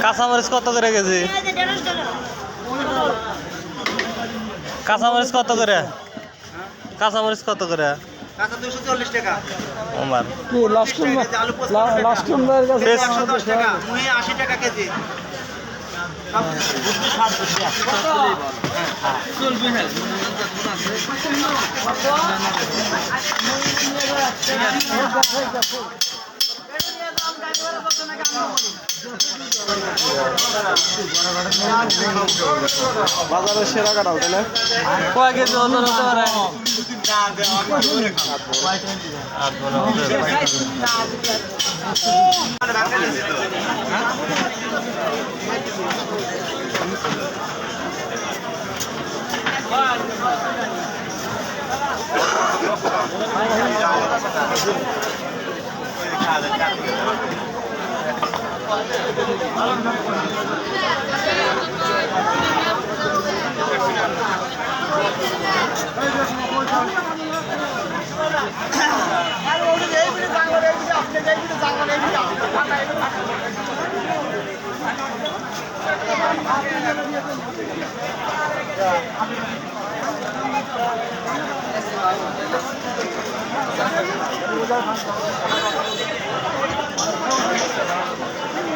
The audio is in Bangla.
কাঁচামরিচ কত করে কেজি? কাঁচামরিচ কত করে? কাঁচামরিচ কত করে? কাঁচা 240 টাকা। ওমার কি লাস্ট টাইম কাছে 110 টাকা, মুই 80 টাকা কেজি। চলবে না। বাজারের সেরা কাটাও তাহলে কয় কেজি ওজন হতে পারে?